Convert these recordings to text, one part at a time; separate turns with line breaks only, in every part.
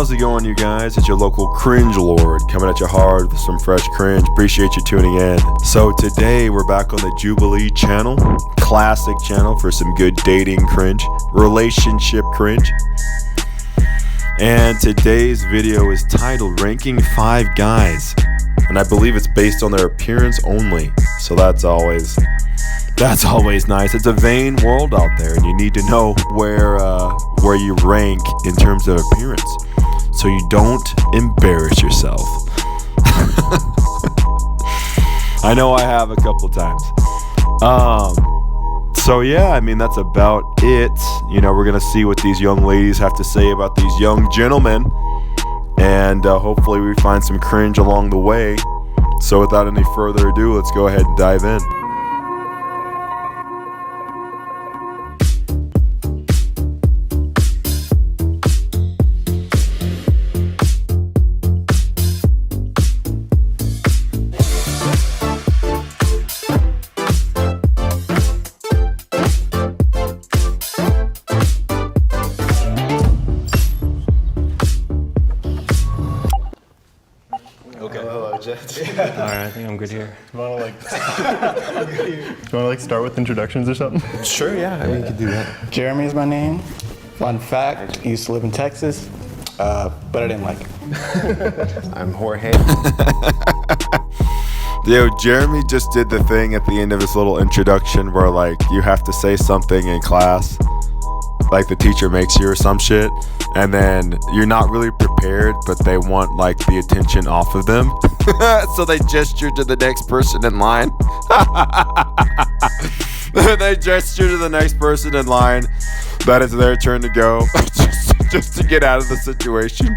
How's it going, you guys? It's your local cringe lord coming at you hard with some fresh cringe. Appreciate you tuning in. So today we're back on the Jubilee channel, classic channel for some good dating cringe, relationship cringe. And today's video is titled Ranking 5 Guys. And I believe it's based on their appearance only. So that's always nice. It's a vain world out there, and you need to know where you rank in terms of appearance, so you don't embarrass yourself. I know I have a couple times. So yeah, I mean, that's about it. You know, we're gonna see what these young ladies have to say about these young gentlemen, and hopefully we find some cringe along the way. So without any further ado, let's go ahead and dive in.
Alright, I think I'm good here.
You wanna start with introductions or something?
Sure, yeah, I mean, you could do that.
Jeremy is my name. Fun fact, I used to live in Texas, but I didn't like it.
I'm Jorge.
Yo, Jeremy just did the thing at the end of his little introduction where, like, you have to say something in class, like the teacher makes you or some shit, and then you're not really prepared, but they want, like, the attention off of them. So they gesture to the next person in line. They gesture to the next person in line that it's their turn to go, just to get out of the situation.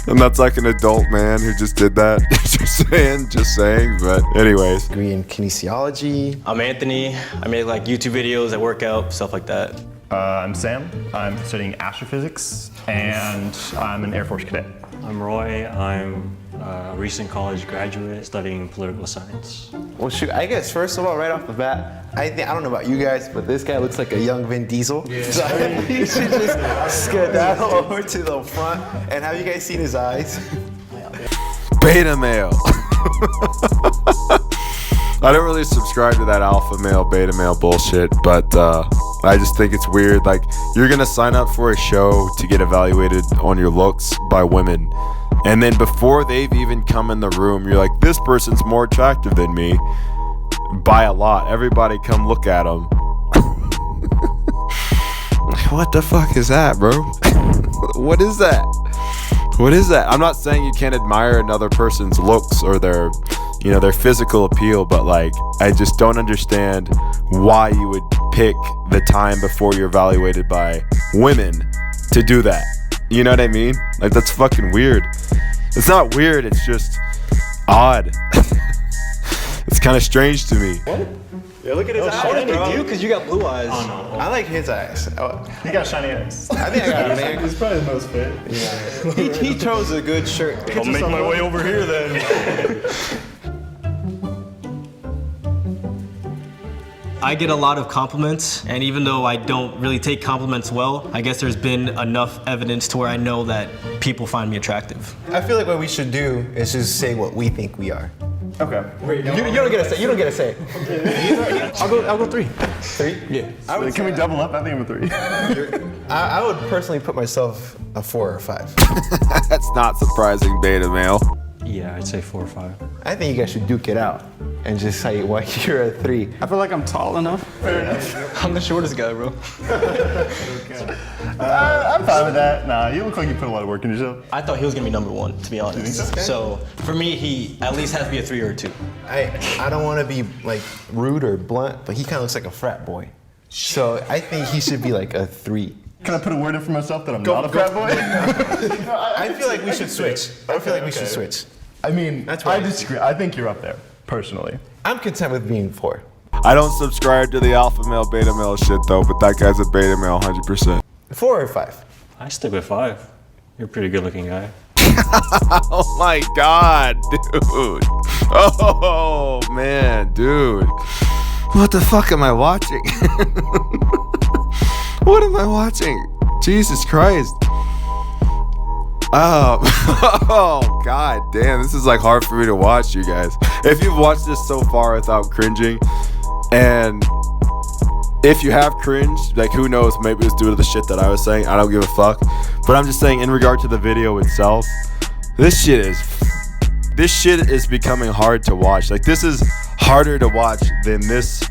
And that's like an adult man who just did that. just saying. But anyways.
Degree in kinesiology.
I'm Anthony. I make like YouTube videos, I work out, stuff like that.
I'm Sam. I'm studying astrophysics, and I'm an Air Force cadet.
I'm Roy. I'm a recent college graduate studying political science.
Well, shoot, I guess first of all, right off the bat, I don't know about you guys, but this guy looks like a young Vin Diesel. Yeah. So you should just skedaddle over to the front. And have you guys seen his eyes?
Beta male. I don't really subscribe to that alpha male, beta male bullshit, but I just think it's weird. Like, you're gonna sign up for a show to get evaluated on your looks by women, and then before they've even come in the room, you're like, this person's more attractive than me by a lot. Everybody come look at them. What the fuck is that, bro? What is that? What is that? I'm not saying you can't admire another person's looks or their physical appeal, but like, I just don't understand why you would pick the time before you're evaluated by women to do that. You know what I mean? Like, that's fucking weird. It's not weird, it's just odd. It's kind of strange to me.
What? Yeah, look at his eyes,
Shiny,
bro.
dude, because you got blue eyes.
Oh, no.
I like his eyes.
You got shiny eyes.
I think I got him, man.
He's probably the most fit.
Yeah. He chose a good shirt.
I'll make my way over here then.
I get a lot of compliments, and even though I don't really take compliments well, I guess there's been enough evidence to where I know that people find me attractive.
I feel like what we should do is just say what we think we are.
Okay.
You don't get a say. You don't get a say.
I'll go 3.
3? Yeah.
Can we double up? I think I'm a 3.
I would personally put myself a 4 or 5.
That's not surprising, beta male.
Yeah, I'd say 4 or 5.
I think you guys should duke it out and just say why you're a 3.
I feel like I'm tall enough.
Fair enough.
I'm the shortest guy, bro.
I'm fine with that. Nah, you look like you put a lot of work into yourself.
I thought he was gonna be number 1, to be honest. So for me, he at least has to be a 3 or a 2.
I don't want to be like rude or blunt, but he kind of looks like a frat boy. So I think he should be like a 3.
Can I put a word in for myself that I'm not a frat boy?
I feel like we should switch. I feel like we should switch.
I mean,
That's
I
right.
disagree. I think you're up there, personally.
I'm content with being 4.
I don't subscribe to the alpha male, beta male shit though, but that guy's a beta male 100%.
4 or 5?
I stick with 5. You're a pretty good looking guy.
Oh my god, dude. Oh man, dude. What the fuck am I watching? What am I watching? Jesus Christ. Oh god damn, this is like hard for me to watch, you guys. If you've watched this so far without cringing, and if you have cringed, like who knows, maybe it's due to the shit that I was saying. I don't give a fuck. But I'm just saying, in regard to the video itself, this shit is becoming hard to watch. Like, this is harder to watch than this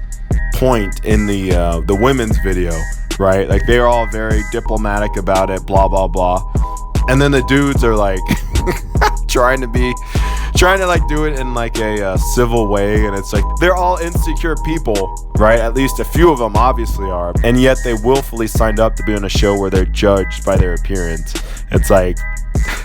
point in the women's video, right? Like, they're all very diplomatic about it, blah blah blah, and then the dudes are like trying to like do it in like a civil way, and it's like they're all insecure people, right? At least a few of them obviously are, and yet they willfully signed up to be on a show where they're judged by their appearance. It's like,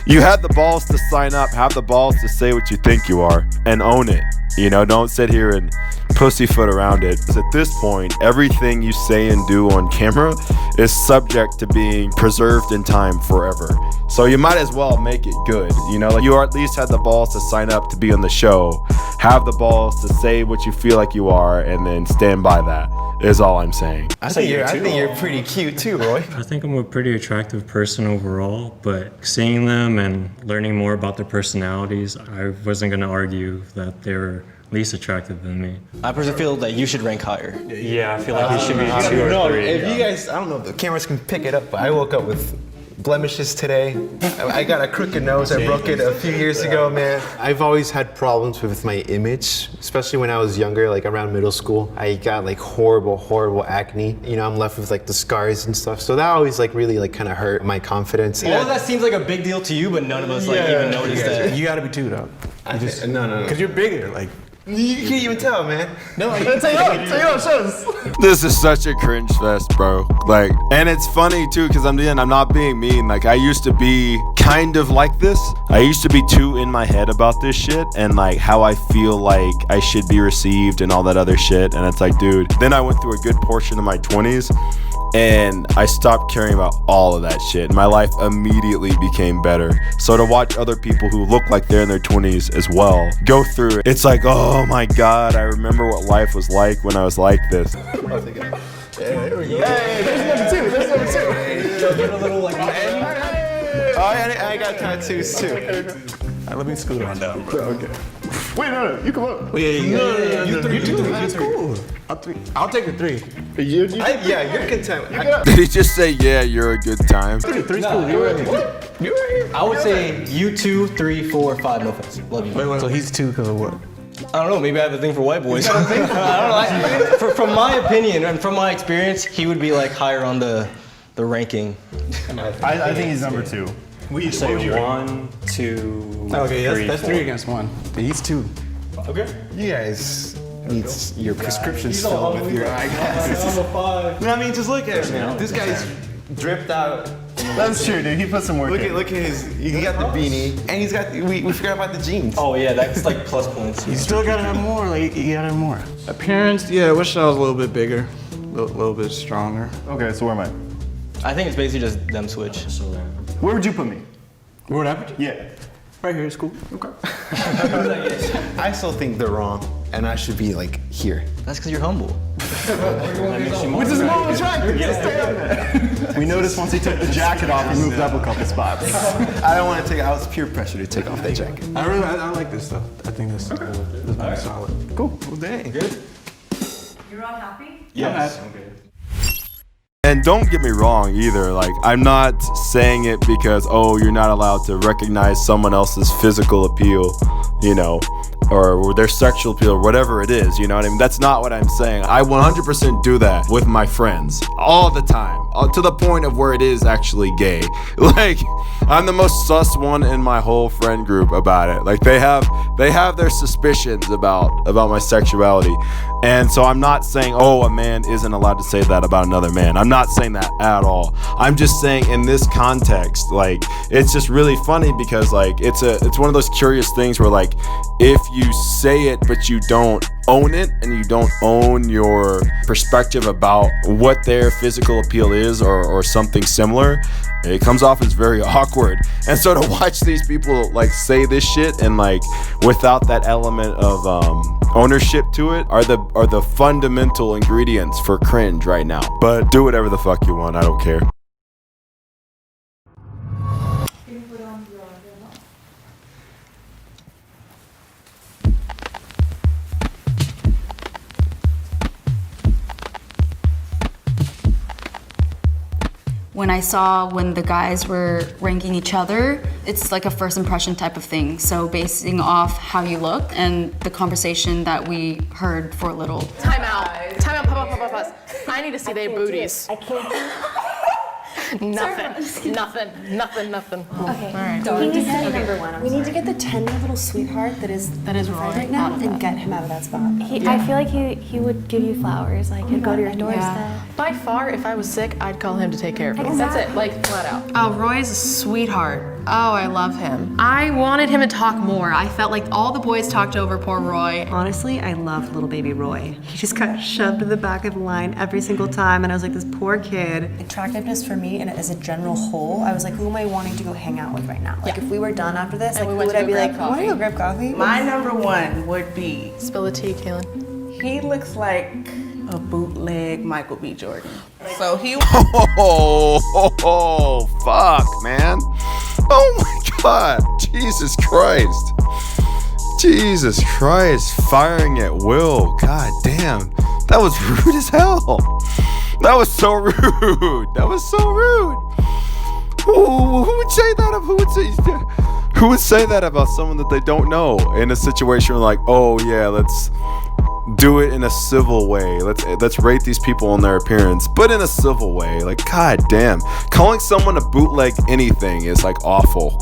you had the balls to sign up, have the balls to say what you think you are, and own it. You know, don't sit here and pussyfoot around it. At this point, everything you say and do on camera is subject to being preserved in time forever. So you might as well make it good. You know, like, you at least had the balls to sign up to be on the show, have the balls to say what you feel like you are, and then stand by that, is all I'm saying.
I think you're pretty cute too, Roy.
I think I'm a pretty attractive person overall, but seeing them and learning more about their personalities, I wasn't going to argue that they're least attractive than me.
I personally feel that you should rank higher.
Yeah, I feel like he should be 2 or 3.
If you guys, I don't know if the cameras can pick it up, but I woke up with blemishes today. I got a crooked nose. I broke it a few years ago, man. I've always had problems with my image, especially when I was younger, like around middle school. I got like horrible acne. You know, I'm left with like the scars and stuff. So that always like really like kind of hurt my confidence.
All of that seems like a big deal to you, but none of us like even noticed that.
You gotta be too, though.
No.
Because you're bigger, like.
You can't even tell, man.
No, take it out, show us.
This is such a cringe fest, bro. Like, and it's funny too, because I'm not being mean. Like, I used to be kind of like this. I used to be too in my head about this shit and like how I feel like I should be received and all that other shit. And it's like, dude, then I went through a good portion of my 20s and I stopped caring about all of that shit. My life immediately became better. So to watch other people who look like they're in their 20s as well go through it, it's like, oh my god, I remember what life was like when I was like this.
There we go. Hey, there's number two.
Oh, I got tattoos too.
All right, let me scoot on down, bro. Okay.
Wait, no, you come up.
No. You three. That's cool. I'll take the 3.
Yeah, you're content.
Did he just say, yeah, you're a good time?
3's cool. You're right here.
I would say you 2, 3, 4, 5. No offense. Love you.
Wait, so he's 2 because of what?
I don't know. Maybe I have a thing for white boys. I don't know. From my opinion and from my experience, he would be like higher on the ranking.
I think he's number 2.
We say 1, 2,
Okay,
3,
that's
4.
3 against 1. He's 2.
Okay.
You guys need your prescriptions filled with your eyeglasses. No, I mean, just look at him, man. This guy's dripped out.
That's true, dude. He put some work in.
Look at his. He got the beanie, and he's got. We forgot about the jeans.
Oh yeah, that's like plus points.
You still gotta have more. Like, you gotta have more. Appearance, yeah. I wish I was a little bit bigger, a little bit stronger.
Okay, so where am I?
I think it's basically just them switch.
So
Where would you put me?
Where would I put you?
Yeah.
Right here is cool.
Okay.
I still think they're wrong, and I should be like here.
That's because you're humble.
Which is more attractive. Stay up there. We noticed once he took the jacket off, he moved up a couple spots.
I don't want to take. I was peer pressure to take off that jacket.
I like this stuff. I think this is solid.
Cool. Well, dang. Good.
You're all happy?
Yes.
And don't get me wrong either, like, I'm not saying it because, oh, you're not allowed to recognize someone else's physical appeal, you know, or their sexual appeal, or whatever it is, you know what I mean? That's not what I'm saying. I 100% do that with my friends all the time, to the point of where it is actually gay. Like, I'm the most sus one in my whole friend group about it. Like, they have their suspicions about my sexuality. And so I'm not saying, oh, a man isn't allowed to say that about another man. I'm not saying that at all. I'm just saying in this context, like, it's just really funny because, like, it's one of those curious things where, like, if you say it but you don't own it and you don't own your perspective about what their physical appeal is or something similar, it comes off as very awkward. And so to watch these people like say this shit and like without that element of ownership to it are the fundamental ingredients for cringe right now. But do whatever the fuck you want, I don't care.
Can you put on
when I saw when the guys were ranking each other, it's like a first impression type of thing. So basing off how you look and the conversation that we heard for a little.
Time out, pause. I need to see their booties.
I can't.
Nothing.
Okay.
All right.
He needs to be number one. We need to get the tender little sweetheart that is right now and get him out of that spot.
I feel like he would give you flowers, like he'd go to your doorstep.
By far, if I was sick, I'd call him to take care of me. That's it, like flat out.
Oh, Roy is a sweetheart. Oh, I love him. I wanted him to talk more. I felt like all the boys talked over poor Roy.
Honestly, I love little baby Roy. He just got shoved to the back of the line every single time, and I was like, this poor kid.
Attractiveness for me, and as a general whole, I was like, who am I wanting to go hang out with right now? Like, if we were done after this, like, who would I be like, I want to go grab coffee?
My number one would be...
Spill the tea, Kaylin.
He looks like a bootleg Michael B. Jordan. So he...
Oh, fuck, man. Oh my God, Jesus Christ. Jesus Christ, firing at will. God damn, that was rude as hell. That was so rude. That was so rude. Who would say that? Who would say that about someone that they don't know in a situation where like, oh yeah, let's do it in a civil way. Let's rate these people on their appearance, but in a civil way. Like, god damn, calling someone a bootleg anything is like awful.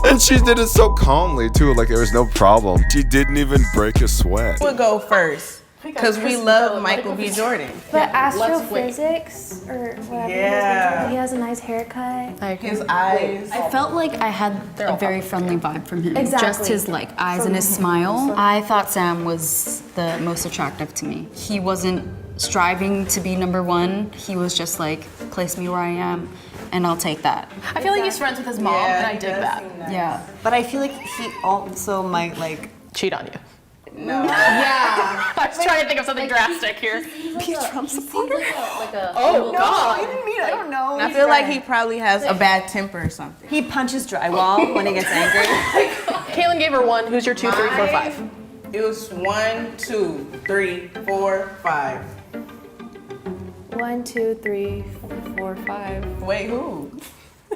And she did it so calmly too, like there was no problem. She didn't even break a sweat.
We'll go first. Because we love Michael B. Jordan.
But astrophysics or whatever.
Yeah.
He has a nice haircut.
His eyes.
I felt like I had a very friendly vibe from him.
Exactly.
Just his like eyes and his smile. I thought Sam was the most attractive to me. He wasn't striving to be number one. He was just like, place me where I am and I'll take that.
I feel like he's friends with his mom, and I dig that.
Yeah.
But I feel like he also might like
cheat on you.
No.
Yeah. I was trying to think of something drastic here.
Be a Trump supporter?
Oh, God.
I don't know.
I feel like he probably has a bad temper or something.
He punches drywall when he gets angry.
Kaylin gave her one. Who's your 2, 3, 4, 5?
It was 1, 2, 3, 4, 5.
1, 2, 3, 4, 5.
Wait, who?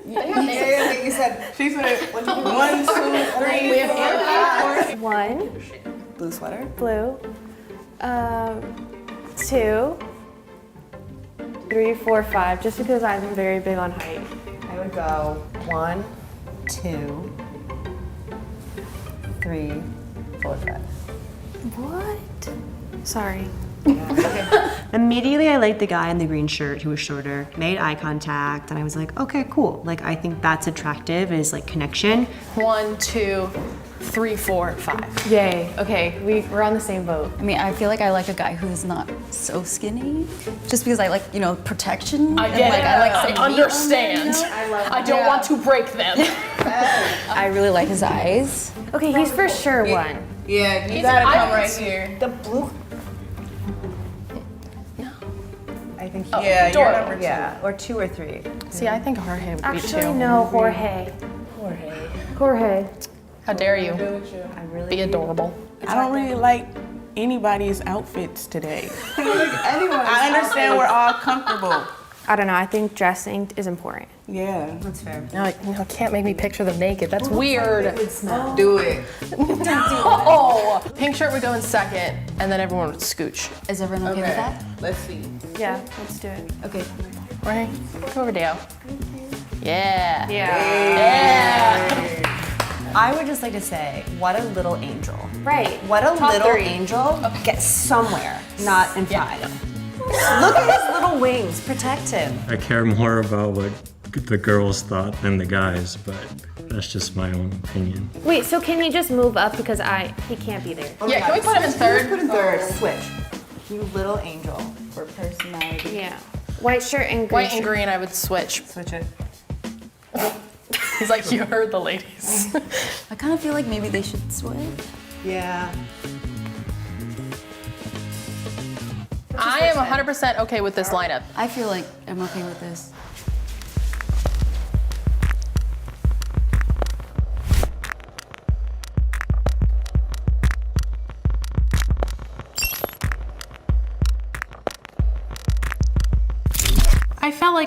Yeah, you said.
She said 1, 2, 3, 4, 5.
1.
Blue sweater.
Blue. 2, 3, 4, 5. Just because I'm very big on height.
I would go 1, 2, 3, 4, 5.
What? Sorry.
Immediately, I liked the guy in the green shirt who was shorter, made eye contact, and I was like, okay, cool. Like, I think that's attractive, is like connection.
1, 2, 3, 4, 5.
Yay. Okay, we're on the same boat.
I mean, I feel like I like a guy who's not so skinny, just because I like, you know, protection.
I get it.
I like
I understand. I don't want to break them.
I really like his eyes.
Okay, he's for sure 1.
Yeah, you gotta come right here.
The blue. I think.
Yeah, you're number 2.
Yeah, or 2 or 3.
See, I think Jorge would be 2.
Actually, no, Jorge. Jorge.
How dare you?
I really
Be adorable.
I don't really like anybody's outfits today. I understand we're all comfortable.
I don't know, I think dressing is important.
Yeah.
That's fair.
No, I can't make me picture them naked. That's weird.
Do it.
Oh, pink shirt would go in second, and then everyone would scooch.
Is everyone okay with that?
Let's see.
Yeah, let's do it.
Okay.
Right, come over, Dale. Yeah.
Yeah.
I would just like to say, what a little angel.
Right.
What a
Top
little
3.
angel gets somewhere, not in 5. Look at his little wings, protect him.
I care more about what the girls thought than the guys, but that's just my own opinion.
Wait, so can he just move up because he can't be there?
Yeah, can we put him in third?
Put in third.
Switch. You little angel.
For personality.
Yeah. White shirt and green.
White and green, I would switch.
Switch it.
He's like, you heard the ladies.
I kind of feel like maybe they should switch.
Yeah.
I am 100% okay with this lineup.
I feel like I'm okay with this.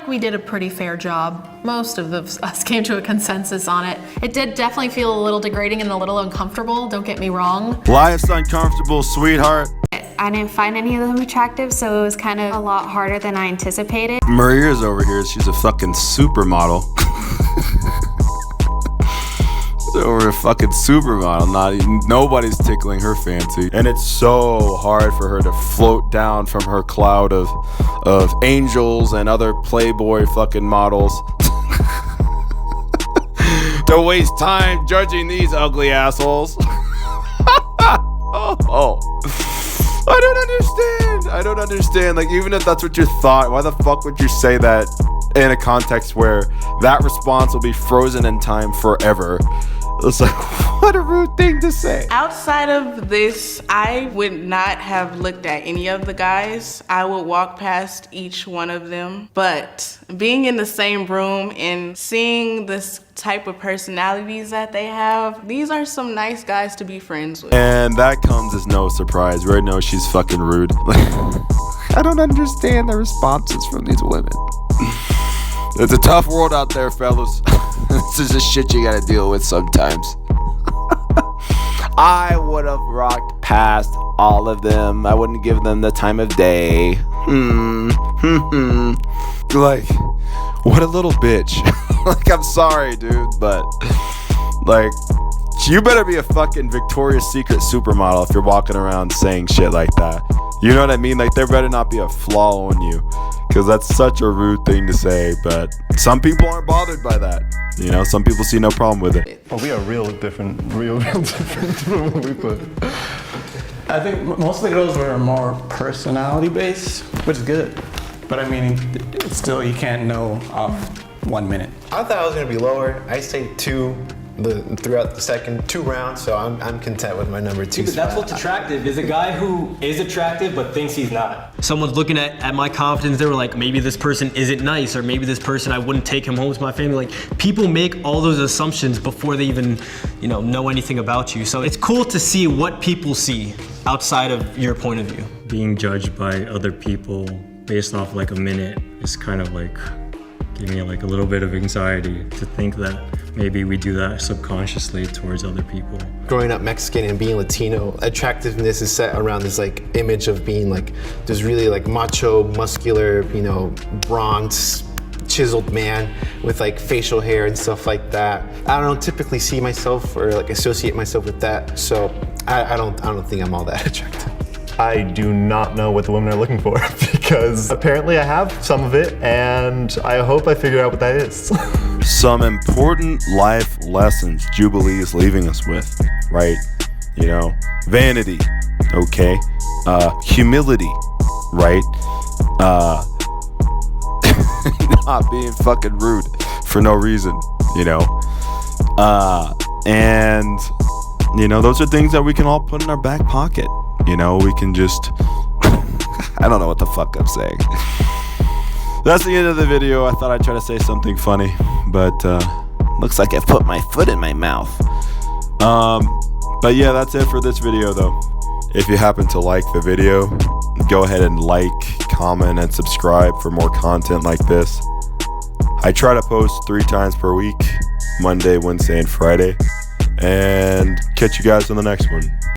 like we did a pretty fair job. Most of us came to a consensus on it. It did definitely feel a little degrading and a little uncomfortable, don't get me wrong.
Life's uncomfortable, sweetheart.
I didn't find any of them attractive, so it was kind of a lot harder than I anticipated.
Maria's over here. She's a fucking supermodel. Over a fucking supermodel. Nobody's tickling her fancy. And it's so hard for her to float down from her cloud of angels and other Playboy fucking models. To waste time judging these ugly assholes. I don't understand. Like, even if that's what you thought, why the fuck would you say that in a context where that response will be frozen in time forever? It's like, what a rude thing to say.
Outside of this, I would not have looked at any of the guys. I would walk past each one of them. But being in the same room and seeing this type of personalities that they have, these are some nice guys to be friends with.
And that comes as no surprise. We already know she's fucking rude. I don't understand the responses from these women. It's a tough world out there, fellas. This is the shit you gotta deal with sometimes. I would have rocked past all of them. I wouldn't give them the time of day. Like, what a little bitch. Like, I'm sorry, dude, but like, you better be a fucking Victoria's Secret supermodel if you're walking around saying shit like that. You know what I mean? Like, there better not be a flaw on you, because that's such a rude thing to say. But some people aren't bothered by that. You know, some people see no problem with it.
Well, we are real different from what we put.
I think most of the girls were more personality based, which is good. But I mean, it's still, you can't know off 1 minute.
I thought I was gonna be lower. I stayed throughout the second 2 rounds, so I'm content with my number 2
But that's what's attractive, is a guy who is attractive but thinks he's not. Someone's looking at my confidence, they were like, maybe this person isn't nice, or maybe this person, I wouldn't take him home to my family. Like, people make all those assumptions before they even, know anything about you. So it's cool to see what people see outside of your point of view.
Being judged by other people based off like a minute is kind of like giving me like a little bit of anxiety to think that maybe we do that subconsciously towards other people.
Growing up Mexican and being Latino, attractiveness is set around this like image of being like this really like macho, muscular, bronze, chiseled man with like facial hair and stuff like that. I don't typically see myself or like associate myself with that, so I don't think I'm all that attractive.
I do not know what the women are looking for because apparently I have some of it, and I hope I figure out what that is.
Some important life lessons Jubilee is leaving us with, right? Vanity, okay? Humility, right? Not being fucking rude for no reason, and those are things that we can all put in our back pocket. We can just, I don't know what the fuck I'm saying. That's the end of the video. I thought I'd try to say something funny, but looks like I've put my foot in my mouth. But yeah, that's it for this video though. If you happen to like the video, go ahead and like, comment, and subscribe for more content like this. I try to post 3 times per week, Monday, Wednesday, and Friday. And catch you guys on the next one.